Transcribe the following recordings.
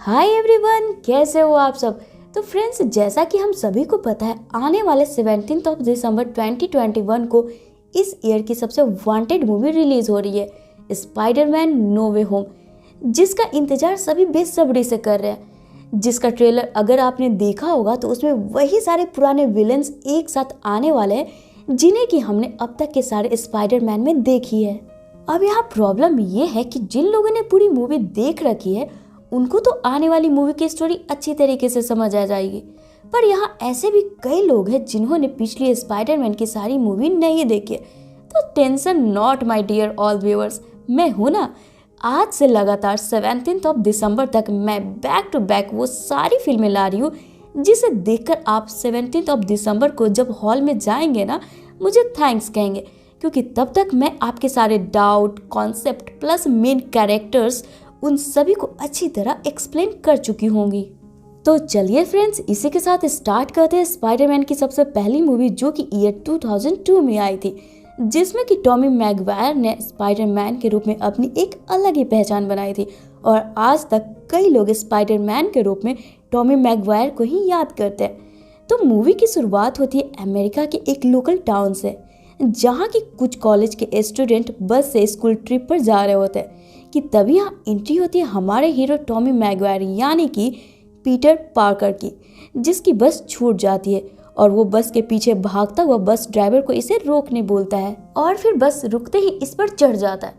Hi everyone, कैसे हो आप सब। तो फ्रेंड्स, जैसा कि हम सभी को पता है, आने वाले 17 दिसंबर 2021 को इस ईयर की सबसे वांटेड मूवी रिलीज हो रही है, स्पाइडरमैन नो वे होम, जिसका इंतजार सभी बेसब्री से कर रहे हैं। जिसका ट्रेलर अगर आपने देखा होगा तो उसमें वही सारे पुराने विलेंस एक साथ आने वाले हैं जिन्हें कि हमने अब तक के सारे स्पाइडरमैन में देखी है। अब यहाँ प्रॉब्लम ये है कि जिन लोगों ने पूरी मूवी देख रखी है उनको तो आने वाली मूवी की स्टोरी अच्छी तरीके से समझ आ जाएगी, पर यहाँ ऐसे भी कई लोग हैं जिन्होंने पिछली स्पाइडरमैन की सारी मूवी नहीं देखी है। तो tension not my dear all viewers, मैं हूँ ना। आज से लगातार 17 दिसंबर तक मैं बैक टू बैक वो सारी फिल्में ला रही हूँ जिसे देखकर आप 17 दिसंबर को जब हॉल में जाएंगे ना, मुझे थैंक्स कहेंगे, क्योंकि तब तक मैं आपके सारे doubt, concept plus main characters उन सभी को अच्छी तरह एक्सप्लेन कर चुकी होंगी। तो चलिए फ्रेंड्स, इसी के साथ स्टार्ट करते हैं स्पाइडरमैन की सबसे पहली मूवी, जो कि ईयर 2002 में आई थी, जिसमें कि टॉमी मैगवायर ने स्पाइडरमैन के रूप में अपनी एक अलग ही पहचान बनाई थी और आज तक कई लोग स्पाइडरमैन के रूप में टॉमी मैगवायर को ही याद करते हैं। तो मूवी की शुरुआत होती है अमेरिका के एक लोकल टाउन से, जहाँ की कुछ कॉलेज के स्टूडेंट बस से स्कूल ट्रिप पर जा रहे होते हैं कि तभी यहाँ एंट्री होती है हमारे हीरो टॉमी मैगवायर यानी कि पीटर पार्कर की, जिसकी बस छूट जाती है और वो बस के पीछे भागता हुआ बस ड्राइवर को इसे रोकने बोलता है और फिर बस रुकते ही इस पर चढ़ जाता है।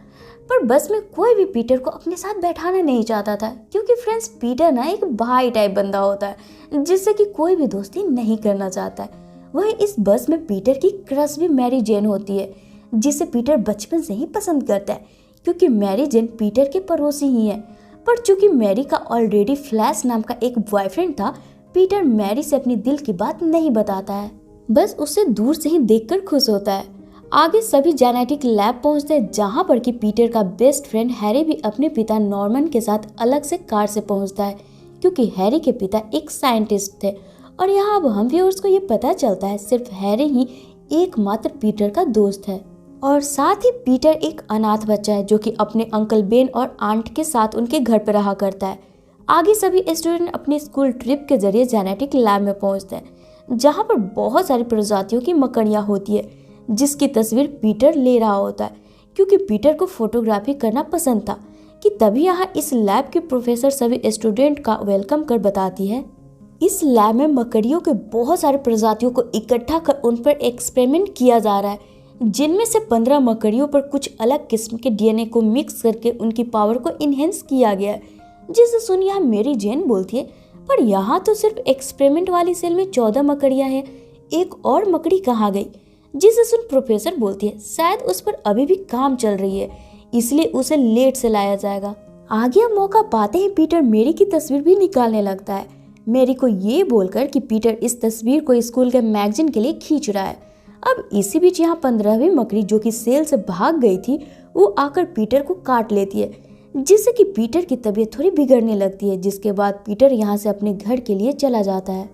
पर बस में कोई भी पीटर को अपने साथ बैठाना नहीं चाहता था, क्योंकि फ्रेंड्स पीटर ना एक भाई टाइप बंदा होता है जिससे कि कोई भी दोस्ती नहीं करना चाहता है। वहीं इस बस में पीटर की क्रश भी मैरी जेन होती है, जिसे पीटर बचपन से ही पसंद करता है, क्योंकि मैरी जेन पीटर के पड़ोसी ही है। पर चूंकि मैरी का ऑलरेडी फ्लैश नाम का एक बॉयफ्रेंड था, पीटर मैरी से अपनी दिल की बात नहीं बताता है, बस उसे दूर से ही देखकर खुश होता है। आगे सभी जेनेटिक लैब पहुंचते हैं, जहां पर कि पीटर का बेस्ट फ्रेंड हैरी भी अपने पिता नॉर्मन के साथ अलग से कार से पहुंचता है, क्योंकि हैरी के पिता एक साइंटिस्ट थे। और यहाँ अब हम व्यूअर्स को ये पता चलता है सिर्फ हैरी ही एकमात्र पीटर का दोस्त है, और साथ ही पीटर एक अनाथ बच्चा है जो कि अपने अंकल बेन और आंट के साथ उनके घर पर रहा करता है। आगे सभी स्टूडेंट अपने स्कूल ट्रिप के जरिए जेनेटिक लैब में पहुंचते हैं, जहां पर बहुत सारी प्रजातियों की मकड़ियां होती है, जिसकी तस्वीर पीटर ले रहा होता है, क्योंकि पीटर को फोटोग्राफी करना पसंद था। कि तभी यहाँ इस लैब की प्रोफेसर सभी स्टूडेंट का वेलकम कर बताती है इस लैब में मकड़ियों के बहुत सारे प्रजातियों को इकट्ठा कर उन पर एक्सपेरिमेंट किया जा रहा है, जिनमें से 15 मकड़ियों पर कुछ अलग किस्म के डीएनए को मिक्स करके उनकी पावर को इनहेंस किया गया है। जिसे सुन यहाँ मेरी जेन बोलती है, पर यहाँ तो सिर्फ एक्सपेरिमेंट वाली सेल में 14 मकड़ियाँ हैं, एक और मकड़ी कहाँ गई। जिसे सुन प्रोफेसर बोलती है शायद उस पर अभी भी काम चल रही है, इसलिए उसे लेट से लाया जाएगा। आगे मौका पाते ही पीटर मेरी की तस्वीर भी निकालने लगता है, मेरी को ये बोलकर कि पीटर इस तस्वीर को स्कूल के मैगजीन के लिए खींच रहा है। अब इसी बीच यहाँ 15वीं मकड़ी जो कि सेल से भाग गई थी, वो आकर पीटर को काट लेती है, जिससे कि पीटर की तबीयत थोड़ी बिगड़ने लगती है। जिसके बाद पीटर यहाँ से अपने घर के लिए चला जाता है।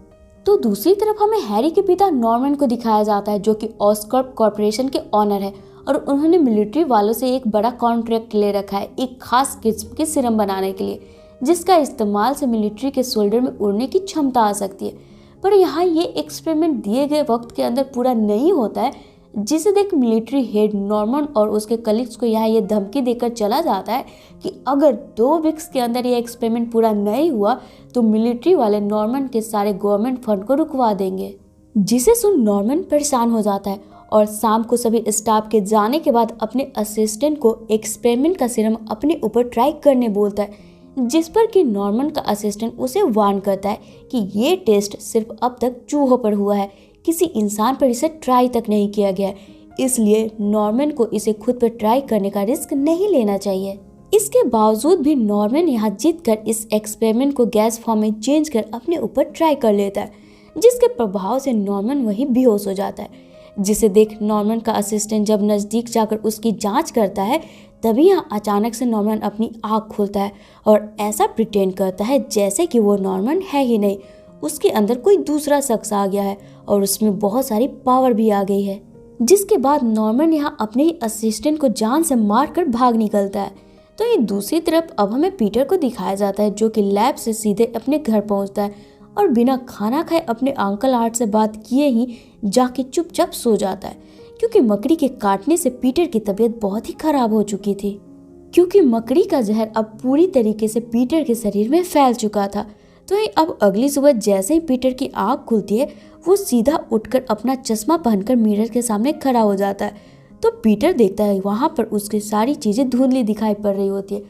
तो दूसरी तरफ हमें हैरी के पिता नॉर्मन को दिखाया जाता है, जो कि ऑस्कॉर्प कॉर्पोरेशन के ऑनर है और उन्होंने मिलिट्री वालों से एक बड़ा कॉन्ट्रैक्ट ले रखा है एक खास किस्म के सीरम बनाने के लिए, जिसका इस्तेमाल से मिलिट्री के सोल्डर में उड़ने की क्षमता आ सकती है। पर यहाँ ये एक्सपेरिमेंट दिए गए वक्त के अंदर पूरा नहीं होता है, जिसे देख मिलिट्री हेड नॉर्मन और उसके कलीग्स को यहाँ ये धमकी देकर चला जाता है कि अगर 2 वीक्स के अंदर ये एक्सपेरिमेंट पूरा नहीं हुआ तो मिलिट्री वाले नॉर्मन के सारे गवर्नमेंट फंड को रुकवा देंगे। जिसे सुन नॉर्मन परेशान हो जाता है और शाम को सभी स्टाफ के जाने के बाद अपने असिस्टेंट को एक्सपेरिमेंट का सीरम अपने ऊपर ट्राई करने बोलता है, जिस पर कि नॉर्मन का असिस्टेंट उसे वार्न करता है कि ये टेस्ट सिर्फ अब तक चूहों पर हुआ है, किसी इंसान पर इसे ट्राई तक नहीं किया गया, इसलिए नॉर्मन को इसे खुद पर ट्राई करने का रिस्क नहीं लेना चाहिए। इसके बावजूद भी नॉर्मन यहाँ जीत कर इस एक्सपेरिमेंट को गैस फॉर्म में चेंज कर अपने ऊपर ट्राई कर लेता है, जिसके प्रभाव से नॉर्मन वहीं बेहोश हो जाता है। जिसे देख नॉर्मन का असिस्टेंट जब नजदीक जाकर उसकी जांच करता है, तभी यहाँ अचानक से नॉर्मन अपनी आँख खोलता है और ऐसा प्रिटेंड करता है जैसे कि वो नॉर्मन है ही नहीं, उसके अंदर कोई दूसरा शख्स आ गया है और उसमें बहुत सारी पावर भी आ गई है। जिसके बाद नॉर्मन यहाँ अपने ही असिस्टेंट को जान से मार कर भाग निकलता है। तो ये दूसरी तरफ अब हमें पीटर को दिखाया जाता है जो कि लैब से सीधे अपने घर पहुंचता है और बिना खाना खाए अपने अंकल आर्ट से बात किए ही जाके चुपचाप सो जाता है, क्योंकि मकड़ी के काटने से पीटर की तबीयत बहुत ही खराब हो चुकी थी, क्योंकि मकड़ी का जहर अब पूरी तरीके से पीटर के शरीर में फैल चुका था। तो अब अगली सुबह जैसे ही पीटर की आँख खुलती है वो सीधा उठकर अपना चश्मा पहनकर मिरर के सामने खड़ा हो जाता है। तो पीटर देखता है वहाँ पर उसकी सारी चीजें धुंधली दिखाई पड़ रही होती है।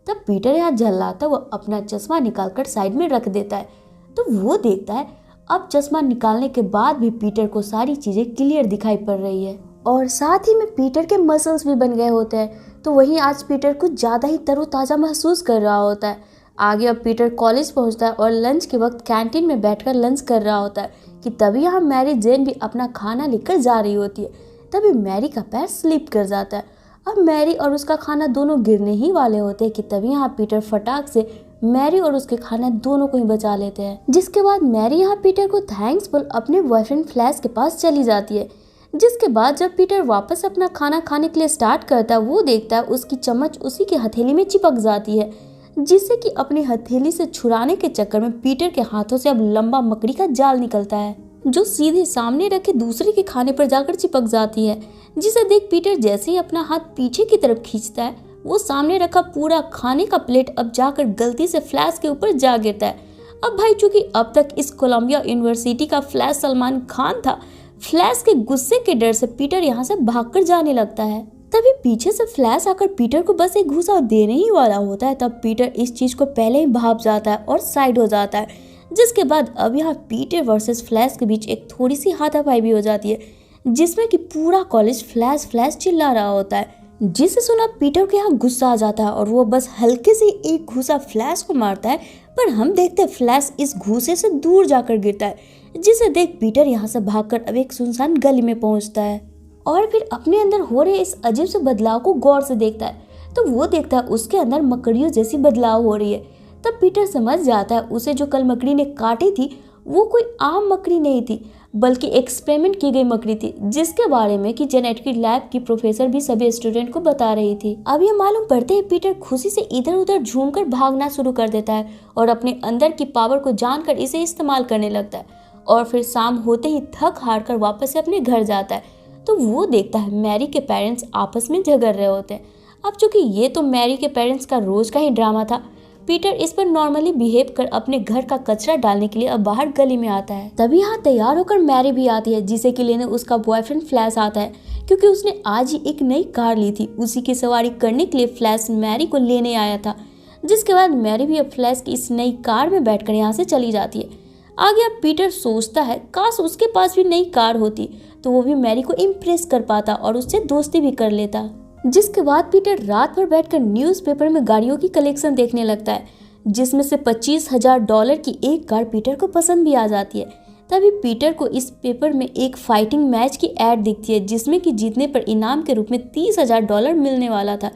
तब पीटर यहाँ झल्लाता वो अपना चश्मा निकालकर साइड में रख देता है। तो वो देखता है अब चश्मा निकालने के बाद भी पीटर को सारी चीजें क्लियर दिखाई पड़ रही है और साथ ही में पीटर के मसल्स भी बन गए होते हैं। तो वहीं आज पीटर कुछ ज्यादा ही तरोताजा महसूस कर रहा होता है। आगे अब पीटर कॉलेज पहुंचता है और लंच के वक्त कैंटीन में बैठकर लंच कर रहा होता है कि तभी यहाँ मैरी जेन भी अपना खाना लेकर जा रही होती है। तभी मैरी का पैर स्लिप कर जाता है। अब मैरी और उसका खाना दोनों गिरने ही वाले होते हैं कि तभी यहाँ पीटर फटाक से मैरी और उसके खाना दोनों को ही बचा लेते हैं। जिसके बाद मैरी यहाँ पीटर को थैंक्सफुल अपने बॉयफ्रेंड फ्लैश के पास चली जाती है। जिसके बाद जब पीटर वापस अपना खाना खाने के लिए स्टार्ट करता है वो देखता है उसकी चम्मच उसी के हथेली में चिपक जाती है, जिससे कि अपनी हथेली से छुड़ाने के चक्कर में पीटर के हाथों से अब लंबा मकड़ी का जाल निकलता है जो सीधे सामने रखे दूसरे के खाने पर जाकर चिपक जाती है। जिसे देख पीटर जैसे ही अपना हाथ पीछे की तरफ खींचता है वो सामने रखा पूरा खाने का प्लेट अब जाकर गलती से फ्लैश के ऊपर जा गिरता है। अब भाई चूंकि अब तक इस कोलंबिया यूनिवर्सिटी का फ्लैश सलमान खान था, फ्लैश के गुस्से के डर से पीटर यहाँ से भागकर जाने लगता है। तभी पीछे से फ्लैश आकर पीटर को बस एक घूसा देने ही वाला होता है। तब पीटर इस चीज को पहले ही भाप जाता है और साइड हो जाता है। जिसके बाद अब यहाँ पीटर वर्सेस फ्लैश के बीच एक थोड़ी सी हाथापाई भी हो जाती है, जिसमें कि पूरा कॉलेज फ्लैश फ्लैश चिल्ला रहा होता है। जिसे सुना पीटर के यहाँ गुस्सा आ जाता है और वो बस हल्के से एक घूसा फ्लैश को मारता है, पर हम देखते हैं फ्लैश इस घूसे से दूर जाकर गिरता है। जिसे देख पीटर यहाँ से भागकर अब एक सुनसान गली में पहुंचता है और फिर अपने अंदर हो रहे इस अजीब से बदलाव को गौर से देखता है। तो वो देखता है उसके अंदर मकड़ियों जैसी बदलाव हो रही है। तब पीटर समझ जाता है उसे जो कल मकड़ी ने काटी थी वो कोई आम मकड़ी नहीं थी, बल्कि एक्सपेरिमेंट की गई मकड़ी थी, जिसके बारे में कि जेनेटिक लैब की प्रोफेसर भी सभी स्टूडेंट को बता रही थी। अब ये मालूम पड़ते ही पीटर खुशी से इधर उधर झूमकर भागना शुरू कर देता है और अपने अंदर की पावर को जानकर इसे इस्तेमाल करने लगता है और फिर शाम होते ही थक हार कर वापस से अपने घर जाता है। तो वो देखता है मैरी के पेरेंट्स आपस में झगड़ रहे होते हैं। अब चूंकि ये तो मैरी के पेरेंट्स का रोज का ही ड्रामा था, पीटर इस पर नॉर्मली बिहेव कर अपने घर का कचरा डालने के लिए अब बाहर गली में आता है। तभी यहाँ तैयार होकर मैरी भी आती है, जिसे कि लेने उसका बॉयफ्रेंड फ्लैश आता है, क्योंकि उसने आज ही एक नई कार ली थी। उसी की सवारी करने के लिए फ्लैश मैरी को लेने आया था। जिसके बाद मैरी भी अब फ्लैश की इस नई कार में बैठकर यहाँ से चली जाती है। आगे अब पीटर सोचता है काश उसके पास भी नई कार होती तो वो भी मैरी को इम्प्रेस कर पाता और उससे दोस्ती भी कर लेता। जिसके बाद पीटर रात भर बैठकर न्यूज़पेपर में गाड़ियों की कलेक्शन देखने लगता है, जिसमें से $25,000 की एक कार पीटर को पसंद भी आ जाती है। तभी पीटर को इस पेपर में एक फाइटिंग मैच की ऐड दिखती है, जिसमें कि जीतने पर इनाम के रूप में $30,000 मिलने वाला था।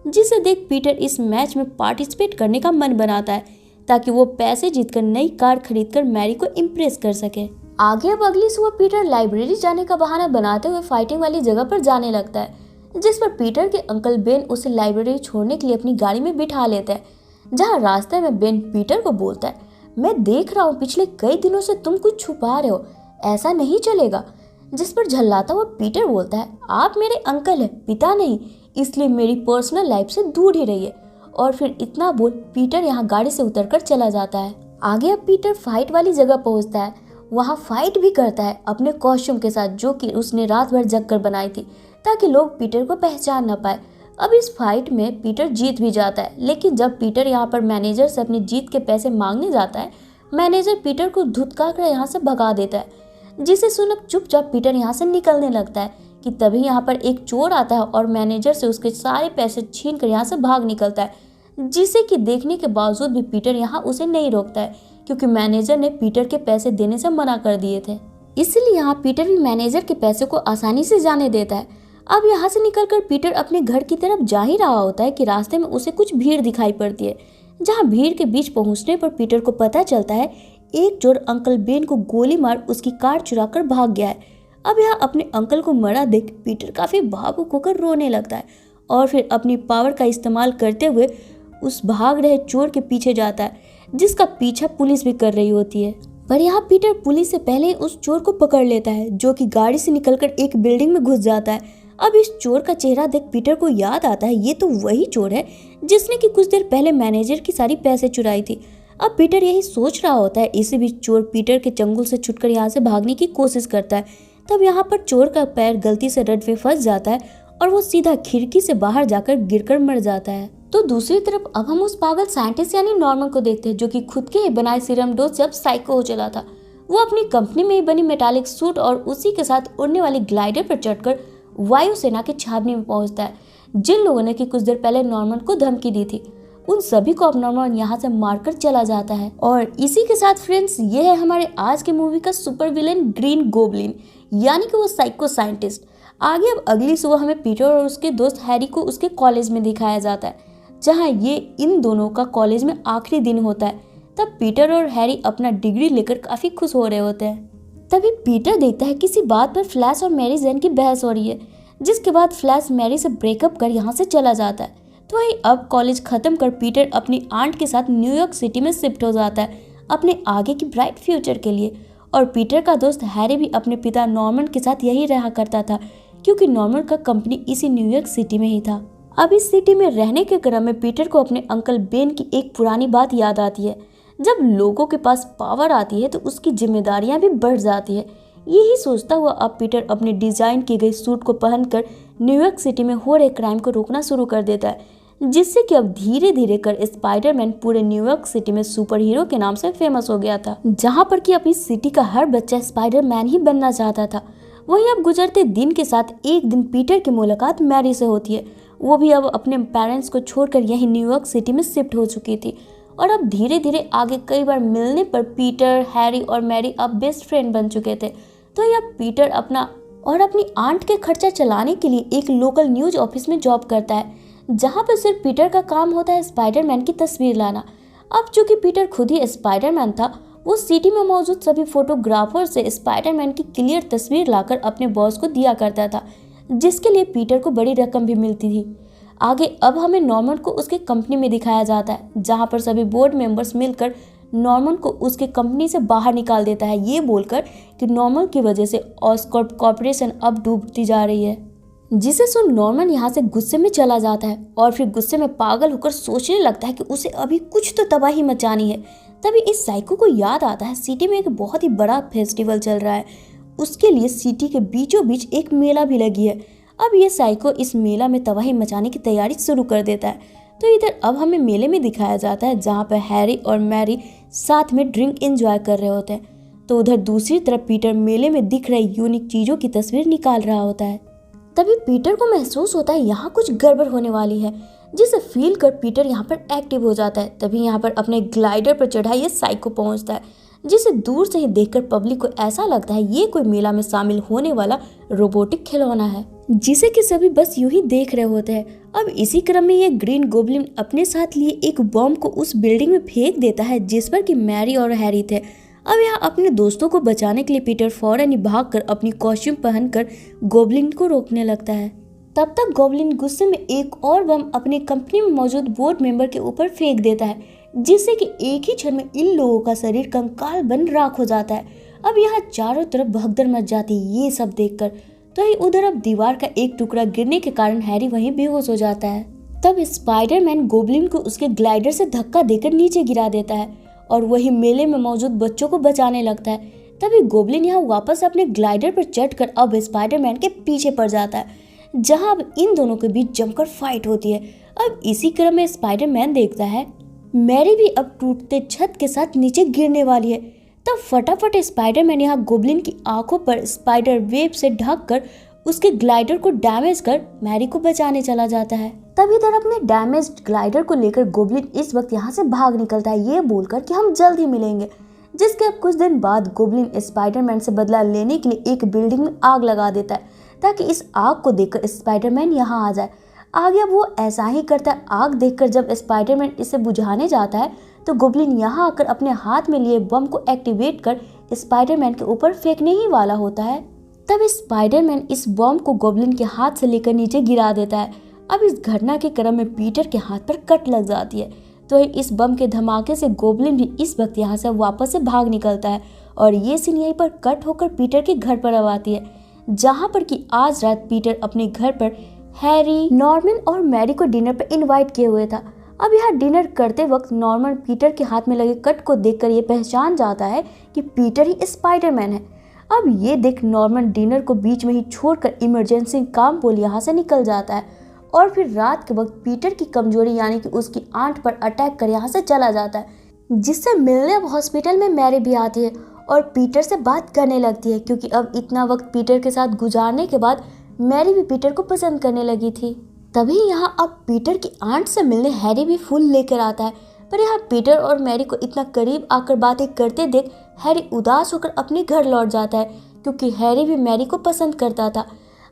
जिसे देख पीटर इस मैच में पार्टिसिपेट करने का मन बनाता है ताकि वो पैसे जीतकर नई कार खरीदकर मैरी को इम्प्रेस कर सके। आगे अब अगली सुबह पीटर लाइब्रेरी जाने का बहाना बनाते हुए फाइटिंग वाली जगह पर जाने लगता है, जिस पर पीटर के अंकल बेन उसे लाइब्रेरी छोड़ने के लिए अपनी गाड़ी में बिठा लेते हैं। जहां रास्ते में बेन पीटर को बोलता है, मैं देख रहा हूँ पिछले कई दिनों से तुम कुछ छुपा रहे हो, ऐसा नहीं चलेगा। जिस पर झल्लाता हुआ पीटर बोलता है, आप मेरे अंकल हैं, पिता नहीं, इसलिए मेरी पर्सनल लाइफ से दूर ही रहिए। और फिर इतना बोल पीटर यहाँ गाड़ी से उतरकर चला जाता है। आगे अब पीटर फाइट वाली जगह पहुँचता है। वहाँ फाइट भी करता है अपने कॉस्ट्यूम के साथ, जो कि उसने रात भर जग कर बनाई थी ताकि लोग पीटर को पहचान न पाए। अब इस फाइट में पीटर जीत भी जाता है, लेकिन जब पीटर यहाँ पर मैनेजर से अपनी जीत के पैसे मांगने जाता है, मैनेजर पीटर को धुतकार कर यहाँ से भगा देता है। जिसे सुनकर चुपचाप पीटर यहाँ से निकलने लगता है कि तभी यहाँ पर एक चोर आता है और मैनेजर से उसके सारे पैसे छीन कर यहाँ से भाग निकलता है। जिसे कि देखने के बावजूद भी पीटर यहाँ उसे नहीं रोकता है, क्योंकि मैनेजर ने पीटर के पैसे देने से मना कर दिए थे। इसलिए यहाँ पीटर भी मैनेजर के पैसे को आसानी से जाने देता है। अब यहाँ से निकलकर पीटर अपने घर की तरफ जा ही रहा होता है कि रास्ते में उसे कुछ भीड़ दिखाई पड़ती है। जहाँ भीड़ के बीच पहुँचने पर पीटर को पता चलता है एक चोर अंकल बेन को गोली मार उसकी कार चुराकर भाग गया है। अब यहाँ अपने अंकल को मरा देख पीटर काफी भावुक होकर रोने लगता है और फिर अपनी पावर का इस्तेमाल करते हुए उस भाग रहे चोर के पीछे जाता है, जिसका पीछा पुलिस भी कर रही होती है। पर यहाँ पीटर पुलिस से पहले ही उस चोर को पकड़ लेता है, जो कि गाड़ी से निकलकर एक बिल्डिंग में घुस जाता है। अब इस चोर का चेहरा देख पीटर को याद आता है, ये तो वही चोर है जिसने कि कुछ देर पहले मैनेजर की सारी पैसे चुराई थी। अब पीटर यही सोच रहा होता है। इसी बीच चोर पीटर के चंगुल से छुटकर यहाँ से भागने की कोशिश करता है। तब यहाँ पर चोर का पैर गलती से रड में फंस जाता है और वो सीधा खिड़की से बाहर जाकर गिरकर मर जाता है। तो दूसरी तरफ अब हम उस पागल साइंटिस्ट यानी नॉर्मन को देखते हैं, जो कि खुद के ही बनाए सीरम डोज जब साइको हो चला था। वो अपनी कंपनी में ही बनी मेटालिक सूट और उसी के साथ उड़ने वाली ग्लाइडर पर चढ़कर वायुसेना की छावनी में पहुंचता है, जिन लोगों ने कि कुछ देर पहले नॉर्मन को धमकी दी थी। उन सभी को अब नॉर्मन यहाँ से मारकर चला जाता है। और इसी के साथ फ्रेंड्स, ये है हमारे आज के मूवी का सुपर विलेन ग्रीन गोब्लिन, यानी कि वो साइको साइंटिस्ट। आगे अब अगली सुबह हमें पीटर और उसके दोस्त हैरी को उसके कॉलेज में दिखाया जाता है, जहाँ ये इन दोनों का कॉलेज में आखिरी दिन होता है। तब पीटर और हैरी अपना डिग्री लेकर काफी खुश हो रहे होते हैं। तभी पीटर देखता है किसी बात पर फ्लैश और मैरी जेन की बहस हो रही है, जिसके बाद फ्लैश मैरी से ब्रेकअप कर यहाँ से चला जाता है। तो वही अब कॉलेज खत्म कर पीटर अपनी आंट के साथ न्यूयॉर्क सिटी में शिफ्ट हो जाता है अपने आगे की ब्राइट फ्यूचर के लिए। और पीटर का दोस्त हैरी भी अपने पिता नॉर्मन के साथ यही रहा करता था, क्योंकि नॉर्मन का कंपनी इसी न्यूयॉर्क सिटी में ही था। अब इस सिटी में रहने के क्रम में पीटर को अपने अंकल बेन की एक पुरानी बात याद आती है। जब लोगों के पास पावर आती है तो उसकी जिम्मेदारियां भी बढ़ जाती है। यही सोचता हुआ अब पीटर अपने डिजाइन की गई सूट को पहनकर न्यूयॉर्क सिटी में हो रहे क्राइम को रोकना शुरू कर देता है, जिससे कि अब धीरे धीरे कर स्पाइडरमैन पूरे न्यूयॉर्क सिटी में सुपर हीरो के नाम से फेमस हो गया था, जहां पर कि अपनी सिटी का हर बच्चा स्पाइडरमैन ही बनना चाहता था। वहीं अब गुजरते दिन के साथ एक दिन पीटर की मुलाकात मैरी से होती है। वो भी अब अपने पेरेंट्स को छोड़कर यही न्यूयॉर्क सिटी में शिफ्ट हो चुकी थी। और अब धीरे धीरे आगे कई बार मिलने पर पीटर, हैरी और मैरी अब बेस्ट फ्रेंड बन चुके थे। तो यह पीटर अपनी आंट के खर्चा चलाने के लिए एक लोकल न्यूज ऑफिस में जॉब करता है, जहां पर सिर्फ पीटर का काम होता है स्पाइडरमैन की तस्वीर लाना। अब चूंकि पीटर खुद ही स्पाइडरमैन था, वो सिटी में मौजूद सभी फोटोग्राफर से स्पाइडरमैन की क्लियर तस्वीर लाकर अपने बॉस को दिया करता था, जिसके लिए पीटर को बड़ी रकम भी मिलती थी। आगे अब हमें नॉर्मन को उसके कंपनी में दिखाया जाता है, जहां पर सभी बोर्ड मेंबर्स मिलकर नॉर्मन को उसके कंपनी से बाहर निकाल देता है, ये बोलकर कि नॉर्मन की वजह से ऑस्कॉर्प कॉर्पोरेशन अब डूबती जा रही है। जिसे सुन नॉर्मन यहाँ से गुस्से में चला जाता है और फिर गुस्से में पागल होकर सोचने लगता है कि उसे अभी कुछ तो तबाही मचानी है। तभी इस साइको को याद आता है सिटी में एक बहुत ही बड़ा फेस्टिवल चल रहा है, उसके लिए सिटी के बीचों बीच एक मेला भी लगी है। अब ये साइको इस मेला में तबाही मचाने की तैयारी शुरू कर देता है। तो इधर अब हमें मेले में दिखाया जाता है, जहाँ पर हैरी और मैरी साथ में ड्रिंक एंजॉय कर रहे होते हैं। तो उधर दूसरी तरफ पीटर मेले में दिख रही यूनिक चीजों की तस्वीर निकाल रहा होता है। तभी पीटर को महसूस होता है यहाँ कुछ गड़बड़ होने वाली है, जिसे फील कर पीटर यहाँ पर एक्टिव हो जाता है। तभी यहाँ पर अपने ग्लाइडर पर चढ़ा ये साइको पहुँचता है, जिसे दूर से ही देखकर पब्लिक को ऐसा लगता है ये कोई मेला में शामिल होने वाला रोबोटिक खिलौना है, जिसे कि सभी बस यूं ही देख रहे होते हैं। अब इसी क्रम में ये ग्रीन गोब्लिन अपने साथ लिए एक बॉम्ब को उस बिल्डिंग में फेंक देता है, जिस पर कि मैरी और हैरी थे। अब यहाँ अपने दोस्तों को बचाने के लिए पीटर फौरन ही भागकर अपनी कॉस्ट्यूम पहनकर गोब्लिन को रोकने लगता है। तब तक गोब्लिन गुस्से में एक और बम अपनी कंपनी में मौजूद बोर्ड मेंबर के ऊपर फेंक देता है, जिससे कि एक ही क्षण में इन लोगों का शरीर कंकाल बन राख हो जाता है। अब यहाँ चारों तरफ भगदड़ मच जाती है ये सब देखकर। तो ही उधर अब दीवार का एक टुकड़ा गिरने के कारण हैरी वहीं बेहोश हो जाता है। तब स्पाइडरमैन गोब्लिन को उसके ग्लाइडर से धक्का देकर नीचे गिरा देता है और वही मेले में मौजूद बच्चों को बचाने लगता है। तभी गोब्लिन यहाँ वापस अपने ग्लाइडर पर चढ़कर अब स्पाइडरमैन के पीछे पड़ जाता है, जहाँ अब इन दोनों के बीच जमकर फाइट होती है। अब इसी क्रम में स्पाइडरमैन देखता है मैरी भी अब टूटते छत के साथ नीचे गिरने वाली है। तब फटाफट स्पाइडरमैन यहाँ गोब्लिन की आंखों पर स्पाइडर वेब से ढककर उसके ग्लाइडर को डैमेज कर मैरी को बचाने चला जाता है। तब इधर अपने डैमेज्ड ग्लाइडर को लेकर गोब्लिन इस वक्त यहाँ से भाग निकलता है, ये बोलकर कि हम जल्द ही मिलेंगे। जिसके अब कुछ दिन बाद गोब्लिन स्पाइडरमैन से बदला लेने के लिए एक बिल्डिंग में आग लगा देता है, ताकि इस आग को देखकर स्पाइडरमैन यहाँ आ जाए। आगे अब वो ऐसा ही करता है। आग देखकर जब स्पाइडरमैन इसे बुझाने जाता है तो गोब्लिन यहाँ आकर अपने हाथ में लिए बम को एक्टिवेट कर स्पाइडरमैन के ऊपर फेंकने ही वाला होता है। तब स्पाइडरमैन इस बम को गोब्लिन के हाथ से लेकर नीचे गिरा देता है अब इस घटना के क्रम में पीटर के हाथ पर कट लग जाती है। तो इस बम के धमाके से गोब्लिन भी इस वक्त यहाँ से वापस से भाग निकलता है और ये सीन यहीं पर कट होकर पीटर के घर पर अब आती है, जहाँ पर कि आज रात पीटर अपने घर पर हैरी, नॉर्मन और मैरी को डिनर पर इनवाइट किए हुए था। अब यहाँ डिनर करते वक्त नॉर्मन पीटर के हाथ में लगे कट को देखकर ये पहचान जाता है कि पीटर ही स्पाइडरमैन है। अब ये देख नॉर्मन डिनर को बीच में ही छोड़कर इमरजेंसी काम बोल यहाँ से निकल जाता है और फिर रात के वक्त पीटर की कमजोरी यानी कि उसकी आंट पर अटैक कर यहाँ से चला जाता है, जिससे मिलने अब हॉस्पिटल में मैरी भी आती है और पीटर से बात करने लगती है, क्योंकि अब इतना वक्त पीटर के साथ गुजारने के बाद मैरी भी पीटर को पसंद करने लगी थी। तभी यहाँ अब पीटर की आंट से मिलने हैरी भी फूल लेकर आता है, पर यहाँ पीटर और मैरी को इतना करीब आकर बातें करते देख हैरी उदास होकर अपने घर लौट जाता है, क्योंकि हैरी भी मैरी को पसंद करता था।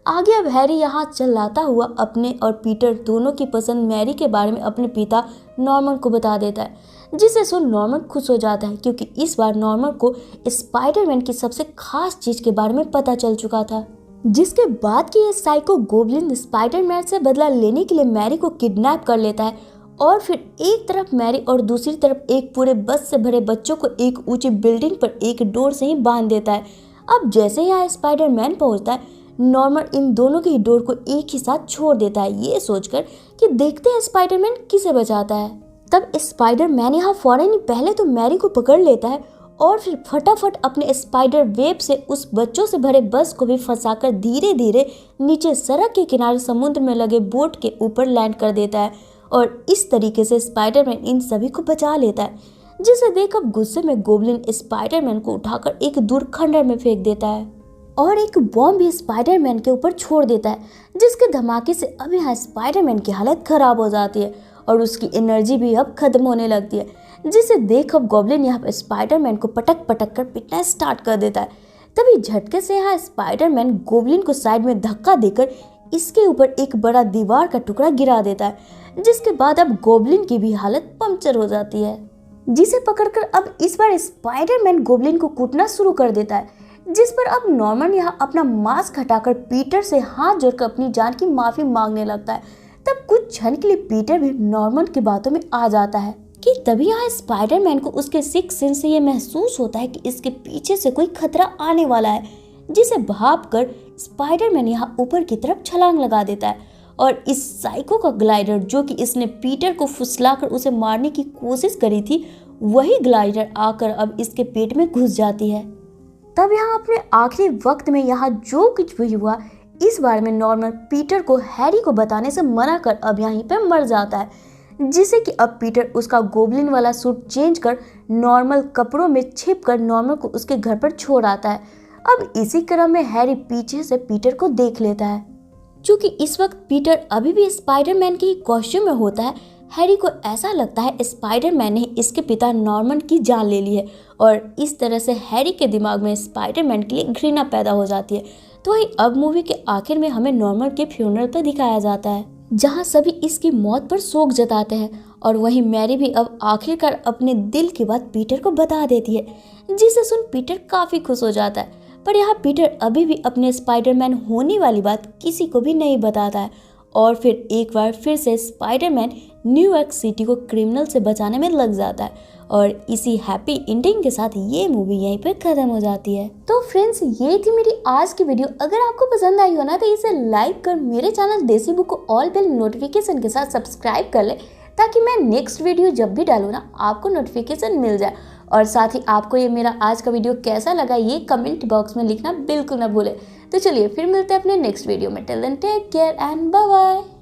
आगे अब हैरी यहाँ चिल्लाता हुआ अपने और पीटर दोनों की पसंद मैरी के बारे में अपने पिता नॉर्मन को बता देता है, जिसे सुन नॉर्मन खुश हो जाता है, क्योंकि इस बार नॉर्मन को स्पाइडरमैन की सबसे खास चीज के बारे में पता चल चुका था। जिसके बाद कि ये साइको गोब्लिन स्पाइडरमैन से बदला लेने के लिए मैरी को किडनैप कर लेता है और फिर एक तरफ मैरी और दूसरी तरफ एक पूरे बस से भरे बच्चों को एक ऊंची बिल्डिंग पर एक डोर से ही बांध देता है। अब जैसे यहाँ स्पाइडरमैन पहुंचता है, नॉर्मन इन दोनों की डोर को एक ही साथ छोड़ देता है, ये सोचकर कि देखते हैं स्पाइडरमैन किसे बचाता है। तब स्पाइडरमैन यहाँ फौरन ही पहले तो मैरी को पकड़ लेता है और फिर फटाफट अपने स्पाइडर वेब से उस बच्चों से भरे बस को भी फंसाकर धीरे धीरे नीचे सड़क के किनारे समुद्र में लगे बोट के ऊपर लैंड कर देता है और इस तरीके से स्पाइडरमैन इन सभी को बचा लेता है, जिसे देख अब गुस्से में गोब्लिन स्पाइडरमैन को उठाकर एक दूर खंडर में फेंक देता है और एक बॉम्ब भी स्पाइडरमैन के ऊपर छोड़ देता है, जिसके धमाके से अब यहाँ स्पाइडरमैन की हालत खराब हो जाती है और उसकी एनर्जी भी अब खत्म होने लगती है, जिसे देख अब गॉब्लिन यहाँ पर स्पाइडरमैन को पटक पटक कर पीटना स्टार्ट कर देता है। तभी झटके से यहाँ स्पाइडरमैन गोब्लिन को साइड में धक्का देकर इसके ऊपर एक बड़ा दीवार का टुकड़ा गिरा देता है, जिसके बाद अब गोब्लिन की भी हालत पंक्चर हो जाती है, जिसे पकड़कर अब इस बार स्पाइडरमैन गोब्लिन को कूटना शुरू कर देता है, जिस पर अब नॉर्मन यहाँ अपना मास्क हटाकर पीटर से हाथ जोड़कर अपनी जान की माफी मांगने लगता है। तब कुछ क्षण के लिए पीटर भी नॉर्मन की बातों में आ जाता है कि तभी यहाँ स्पाइडरमैन को उसके सिक्स सेंस से ये महसूस होता है कि इसके पीछे से कोई खतरा आने वाला है, जिसे भांपकर स्पाइडरमैन यहाँ ऊपर की तरफ छलांग लगा देता है और इस साइको का ग्लाइडर जो कि इसने पीटर को फुसलाकर उसे मारने की कोशिश करी थी, वही ग्लाइडर आकर अब इसके पेट में घुस जाती है। तब यहाँ अपने आखिरी वक्त में यहाँ जो कुछ भी हुआ, इस बारे में नॉर्मन पीटर को हैरी को बताने से मना कर अब यहीं पे मर जाता है, जिसे कि अब पीटर उसका गोब्लिन वाला सूट चेंज कर नॉर्मल कपड़ों में छिपकर नॉर्मन को उसके घर पर छोड़ आता है। अब इसी क्रम में हैरी पीछे से पीटर को देख लेता है। क्योंकि इस वक्त पीटर अभी भी स्पाइडरमैन के कॉस्ट्यूम में होता है, हैरी को ऐसा लगता है स्पाइडरमैन ने इसके पिता नॉर्मन की जान ले ली है और इस तरह से हैरी के दिमाग में स्पाइडरमैन के लिए घृणा पैदा हो जाती है। तो वही अब मूवी के आखिर में हमें नॉर्मन के फ्यूनरल पर दिखाया जाता है, जहां सभी इसकी मौत पर शोक जताते हैं और वहीं मैरी भी अब आखिरकार अपने दिल की बात पीटर को बता देती है, जिसे सुन पीटर काफी खुश हो जाता है। पर यहाँ पीटर अभी भी अपने स्पाइडरमैन होने वाली बात किसी को भी नहीं बताता है और फिर एक बार फिर से स्पाइडरमैन न्यूयॉर्क सिटी को क्रिमिनल से बचाने में लग जाता है और इसी हैप्पी एंडिंग के साथ ये मूवी यहीं पर खत्म हो जाती है। तो फ्रेंड्स, ये थी मेरी आज की वीडियो। अगर आपको पसंद आई हो ना तो इसे लाइक कर मेरे चैनल देसी बुक को ऑल बेल नोटिफिकेशन के साथ सब्सक्राइब कर ले, ताकि मैं नेक्स्ट वीडियो जब भी डालूँ ना आपको नोटिफिकेशन मिल जाए। और साथ ही आपको ये मेरा आज का वीडियो कैसा लगा ये कमेंट बॉक्स में लिखना बिल्कुल ना भूले। तो चलिए फिर मिलते हैं अपने नेक्स्ट वीडियो में। Till then take care and bye bye.